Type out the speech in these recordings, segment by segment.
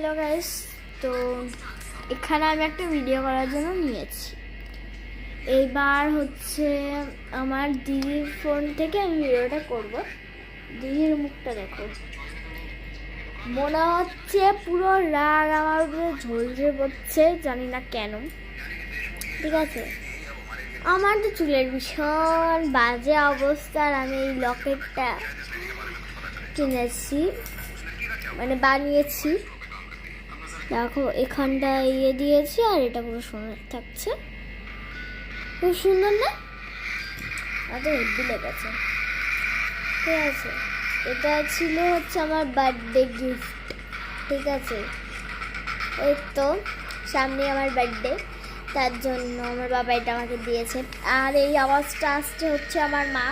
Hello guys, তো এখানে আমি একটা ভিডিও করার জন্য নিয়েছি। এইবার হচ্ছে আমার দিদির ফোন থেকে আমি ভিডিওটা করব। দিদির মুখটা দেখো, মনে হচ্ছে পুরো রাগ আমার উপরে ঝলসে পড়ছে, জানি না কেন। ঠিক আছে, আমার তো চুলের ভীষণ বাজে অবস্থা। আর আমি এই লকেটটা কিনেছি, মানে বানিয়েছি। দেখো এখানটা ইয়ে দিয়েছি, আর এটা পুরো সোনার থাকছে। খুব সুন্দর না? এত হেভি লেগেছে। ঠিক আছে, এটা ছিল হচ্ছে আমার বার্থডে গিফট। ঠিক আছে, ওই তো সামনে আমার বার্থডে, তার জন্য আমার বাবা এটা আমাকে দিয়েছে। আর এই আওয়াজটা আসছে হচ্ছে আমার মা।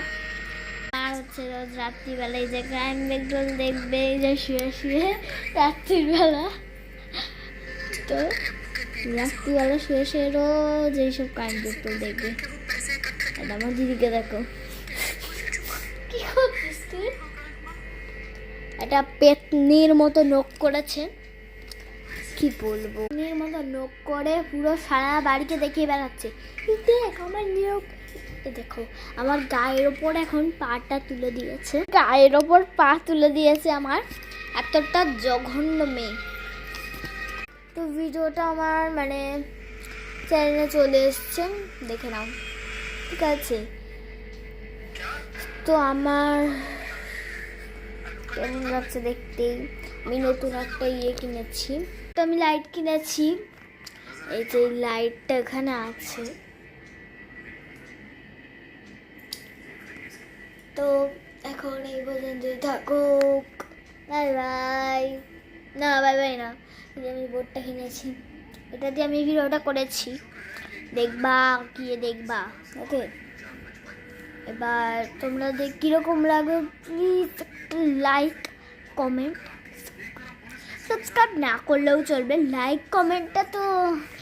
আর হচ্ছে রোজ রাত্রিবেলায় যে ক্রাইম বেগল দেখবে, এই যে শুয়ে শুয়ে রাত্রির বেলা, তো রাত্রিবেলা শুয়ে শুয়ে রোজ এইসব ক্রাইম বেগল দেখবে। আর আমার দিদিকে দেখো কি করছিস তুই। একটা পেতনির মতো নখ করেছে, কি বলবো, পেতনির মতো নখ করে পুরো সারা বাড়িকে দেখিয়ে বেড়াচ্ছে। দেখ আমার নিয়োগ, দেখো আমার গায়ের ওপর এখন পাটা তুলে দিয়েছে, গায়ের ওপর পা তুলে দিয়েছে আমার। এতটা জঘন্য মেয়ে। তো ভিডিওটা আমার মানে চ্যানেলে চলে এসছে, দেখে নাও। ঠিক আছে, তো আমার কেমন লাগছে দেখতেই। আমি নতুন একটা ইয়ে কিনেছি, তো আমি লাইট কিনেছি। এই যে লাইটটা এখানে আছে। তো এখন এই পর্যন্তই থাকুক, বাই বাই। না বাই বাই না, আমি বোর্ডটা কিনেছি, এটা দিয়ে আমি ভিডিওটা করেছি, দেখবা গিয়ে দেখবা। ওকে, এবার তোমরা কীরকম লাগে প্লিজ একটা লাইক কমেন্ট, সাবস্ক্রাইব না করলেও চলবে, লাইক কমেন্টটা তো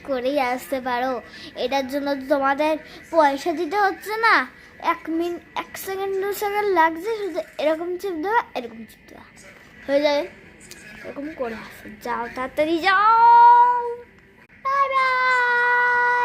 করেই আসতে পারো। এটার জন্য তোমাদের পয়সা দিতে হচ্ছে না, 1 সেকেন্ড 2 সেকেন্ড লাগছে, শুধু এরকম চিপ দেওয়া, এরকম চিপ দেওয়া হয়ে যাবে। এরকম করে আসো, যাও তাড়াতাড়ি যাও। Bye bye.